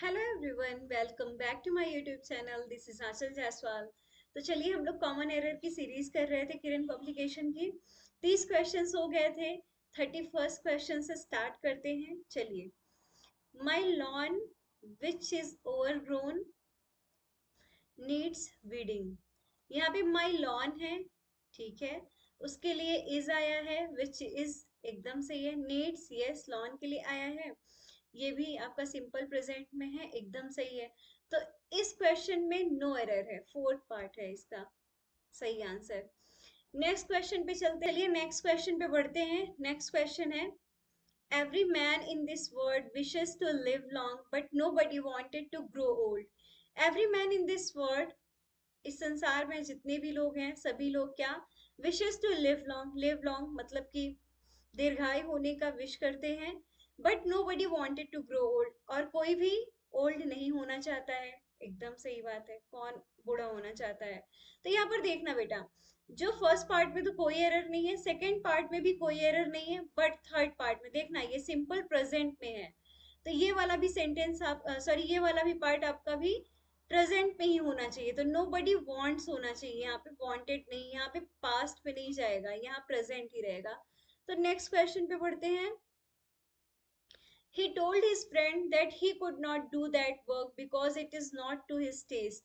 Hello everyone, welcome back to my YouTube channel. This is Anchal Jaiswal. तो चलिए, हम लोग कॉमन एरर की सीरीज कर रहे थे किरण पब्लिकेशन की। 30 क्वेश्चंस हो गए थे। 31st क्वेश्चन से स्टार्ट करते हैं। चलिए। My lawn which is overgrown needs weeding. यहाँ पे माई लॉन है, ठीक है। उसके लिए इज आया है, विच इज एकदम सही है। नीड्स, यस, लॉन के लिए आया है। ये भी आपका सिंपल प्रेजेंट में है, एकदम सही है। तो इस क्वेश्चन में नो एरर है, फोर्थ पार्ट है इसका सही आंसर। नेक्स्ट क्वेश्चन पे चलते, चलिए नेक्स्ट क्वेश्चन पे बढ़ते हैं। नेक्स्ट क्वेश्चन है, every man in this world wishes to live long but nobody wanted to grow old। every man in this world, इस संसार में जितने भी लोग हैं सभी लोग क्या, wishes to live long. Live long मतलब कि दीर्घायु होने का विश करते हैं। But nobody wanted to grow old, और कोई भी ओल्ड नहीं होना चाहता है। एकदम सही बात है, कौन बूढ़ा होना चाहता है। तो यहाँ पर देखना बेटा, जो फर्स्ट पार्ट में तो कोई एरर नहीं है, सेकेंड पार्ट में भी कोई एरर नहीं है, बट थर्ड पार्ट में देखना ये सिंपल प्रेजेंट में है। तो ये वाला भी सेंटेंस आप सॉरी ये वाला भी पार्ट आपका भी प्रेजेंट में ही होना चाहिए। तो नो बडी वॉन्ट्स होना चाहिए, यहाँ पे वॉन्टेड नहीं, यहाँ पे पास्ट में नहीं जाएगा, यहाँ प्रेजेंट ही रहेगा। तो नेक्स्ट क्वेश्चन पे बढ़ते हैं। He told his friend that he could not do that work because it is not to his taste.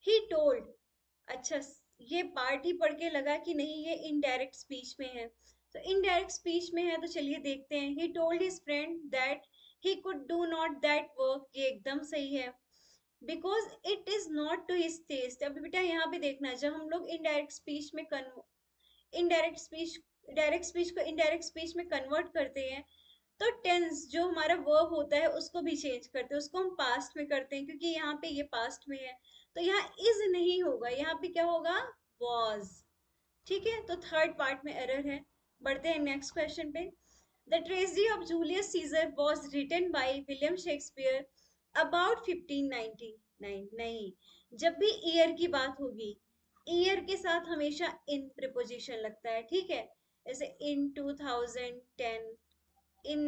He told, अच्छा, ये पार्ट ही पढ़ के लगा कि नहीं ये इनडायरेक्ट स्पीच में है। तो इनडायरेक्ट स्पीच में है तो चलिए देखते हैं। He told his friend that he could do not that work, ये एकदम सही है। Because it is not to his taste. अभी बेटा यहाँ पे देखना, जब हम लोग इनडायरेक्ट स्पीच में इनडायरेक्ट स्पीच डायरेक्ट स्पीच को इनडायरेक्ट स्पीच में कन्वर्ट करते हैं, तो टेंस जो हमारा वर्ब होता है उसको भी चेंज करते हैं, उसको हम पास्ट में करते हैं, क्योंकि यहाँ पे ये पास्ट में है। तो यहाँ इज नहीं होगा, यहाँ पे क्या होगा, वॉज। ठीक है, तो थर्ड पार्ट में एरर है। बढ़ते हैं नेक्स्ट क्वेश्चन पे। The tragedy of Julius Caesar was written by William Shakespeare about 1599। नहीं, जब भी ईयर की बात होगी, ईयर के साथ हमेशा इन प्रिपोजिशन लगता है, ठीक है। जैसे इन 2010, इन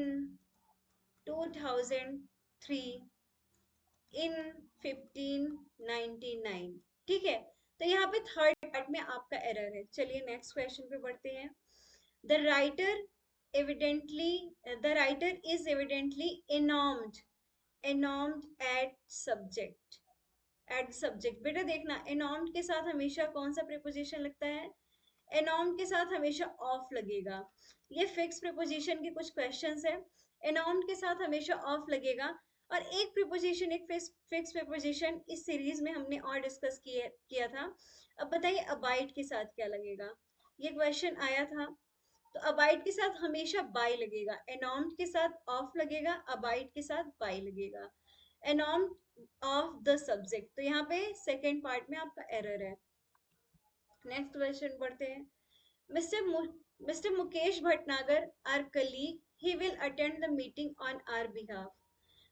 2003, इन 1599। ठीक है, तो यहाँ पे थर्ड पार्ट में आपका एरर है। चलिए नेक्स्ट क्वेश्चन पे बढ़ते हैं। The writer evidently the writer is evidently enormed enormed at subject at subject. बेटा देखना, एनॉर्म्ड के साथ हमेशा कौन सा प्रीपोजिशन लगता है, एनॉर्म्ड के साथ हमेशा ऑफ लगेगा। ये फिक्स प्रीपोजिशन के कुछ क्वेश्चंस है। एनॉर्म्ड के साथ हमेशा ऑफ लगेगा। और एक प्रीपोजिशन, एक फिक्स प्रीपोजिशन इस सीरीज में हमने और डिस्कस किया था। अब बताइए अबाइड के साथ क्या लगेगा, ये क्वेश्चन आया था। तो अबाइड के साथ हमेशा बाय लगेगा, एनॉर्म्ड के साथ ऑफ लगेगा, अबाइड के साथ बाय लगेगा। एनॉर्म्ड ऑफ द सब्जेक्ट, तो यहाँ पे सेकेंड पार्ट में आपका एरर है। नेक्स्ट क्वेश्चन पढ़ते हैं। Mister Mukesh Bhatnagar, our colleague, he will attend the meeting on our behalf.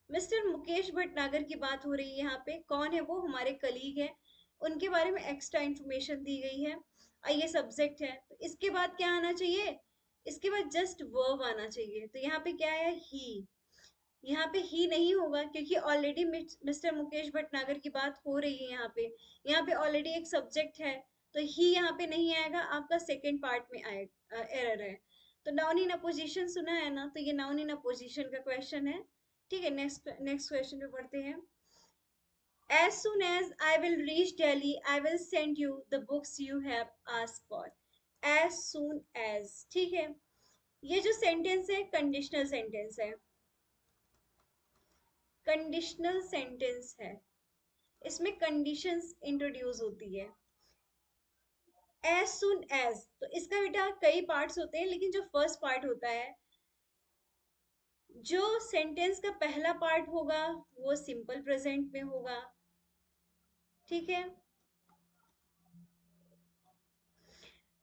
Mister Mukesh Bhatnagar की बात हो रही है यहाँ पे, कौन है वो, हमारे कलीग हैं। उनके बारे में एक्स्ट्रा इंफॉर्मेशन दी गई है और ये सब्जेक्ट है। तो इसके बाद क्या आना चाहिए, इसके बाद जस्ट वर्ब आना चाहिए। तो यहाँ पे क्या है, ही। यहाँ पे ही नहीं होगा क्योंकि ऑलरेडी मिस्टर मुकेश भटनागर की बात हो रही है यहाँ पे। यहाँ पे ऑलरेडी एक सब्जेक्ट है, तो ही यहाँ पे नहीं आएगा, आपका सेकेंड पार्ट में आएगा, एरर है। तो नाउन इन अपोजिशन सुना है ना, तो ये नाउन इन अपोजिशन का क्वेश्चन है। ठीक है, नेक्स्ट नेक्स्ट क्वेश्चन पे पढ़ते हैं। As soon as I will reach Delhi, I will send you the books you have asked for. As soon as, ठीक है। ये जो सेंटेंस है कंडीशनल सेंटेंस है, कंडीशनल सेंटेंस है। इसमें कंडीशंस इंट्रोड्यूस होती है। एज सुन एज, तो इसका बेटा कई पार्ट्स होते हैं, लेकिन जो फर्स्ट पार्ट होता है, जो सेंटेंस का पहला पार्ट होगा वो सिंपल प्रेजेंट में होगा, ठीक है।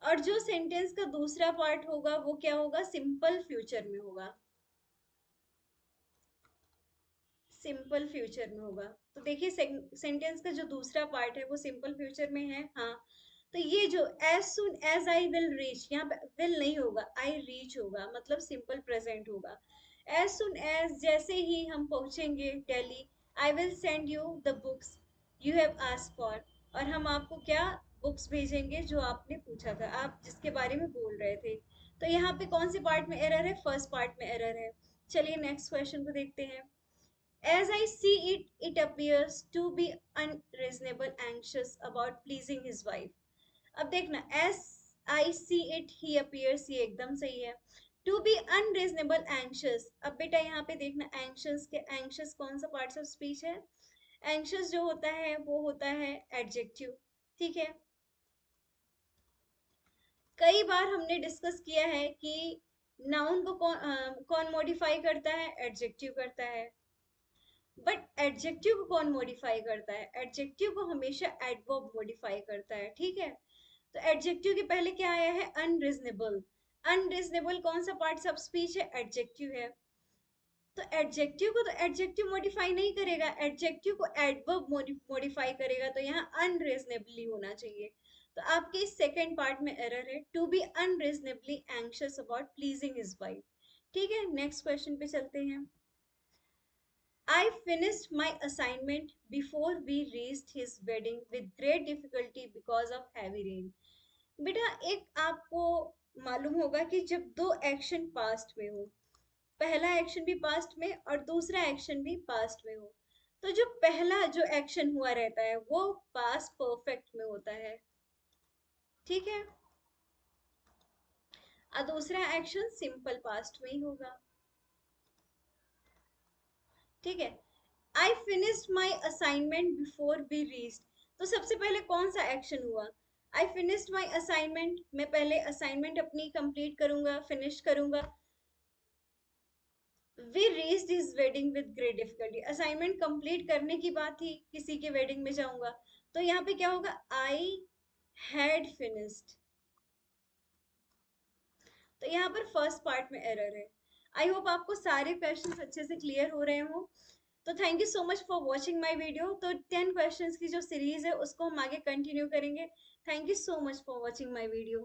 और जो सेंटेंस का दूसरा पार्ट होगा वो क्या होगा, सिंपल फ्यूचर में होगा, सिंपल फ्यूचर में होगा। तो देखिए सेंटेंस का जो दूसरा पार्ट है वो सिंपल फ्यूचर में है, हाँ। तो ये जो as soon as I will reach, यहाँ पे विल नहीं होगा, आई रीच होगा, मतलब सिंपल प्रेजेंट होगा। एज सुन एज, जैसे ही हम पहुंचेंगे Delhi, I will send you the books you have asked for. और हम आपको क्या बुक्स भेजेंगे जो आपने पूछा था, आप जिसके बारे में बोल रहे थे। तो यहाँ पे कौन से पार्ट में एरर है? फर्स्ट पार्ट में एरर है। चलिए नेक्स्ट क्वेश्चन को देखते हैं। As I see it, it appears to be unreasonable anxious about pleasing his wife. अब देखना, as I see it, he appears, ये एकदम सही है। To be unreasonable anxious, अब बेटा यहाँ पे देखना anxious के anxious कौन सा parts of speech है? anxious जो होता है वो होता है adjective, ठीक है। कई बार हमने डिस्कस किया है कि नाउन को कौन मॉडिफाई करता है? एडजेक्टिव करता है। बट एडजेक्टिव को कौन मॉडिफाई करता है? एडजेक्टिव को हमेशा एडवर्ब मॉडिफाई करता है, ठीक है। तो एडजेक्टिव के पहले क्या आया है? अनरीजनेबल। अनरीजनेबल कौन सा पार्ट ऑफ स्पीच है? एडजेक्टिव है। तो एडजेक्टिव को तो एडजेक्टिव मॉडिफाई नहीं करेगा, एडजेक्टिव को एडवर्ब मॉडिफाई करेगा, तो यहाँ अनरीजनेबली होना चाहिए। तो आपके सेकंड पार्ट में एरर है, to be unreasonably anxious about pleasing his wife. ठीक है, नेक्स्ट क्वेश्चन पे चलते हैं। I finished my assignment before we reached his wedding with great difficulty because of heavy rain. बेटा एक आपको मालूम होगा कि जब दो एक्शन पास्ट में हो, पहला एक्शन भी पास्ट में और दूसरा एक्शन भी पास्ट में हो, तो जो पहला जो एक्शन हुआ रहता है वो पास्ट परफेक्ट में होता है, ठीक है। और दूसरा एक्शन सिंपल पास्ट में ही होगा, ठीक है। I finished my assignment before we reached, तो सबसे पहले कौन सा एक्शन हुआ? आई फिनिश्ड माई असाइनमेंट, मैं पहले असाइनमेंट अपनी कंप्लीट करूंगा, फिनिश करूंगा। We reached his wedding with great difficulty, assignment complete करने की बात थी, किसी के वेडिंग में जाऊंगा, तो यहाँ पे क्या होगा? I had finished. तो यहाँ पर फर्स्ट पार्ट में एरर है। आई होप आपको सारे क्वेश्चंस अच्छे से क्लियर हो रहे हो। तो thank you so much for watching my video. तो 10 क्वेश्चंस की जो सीरीज है उसको हम आगे कंटिन्यू करेंगे। Thank you so much for watching my video.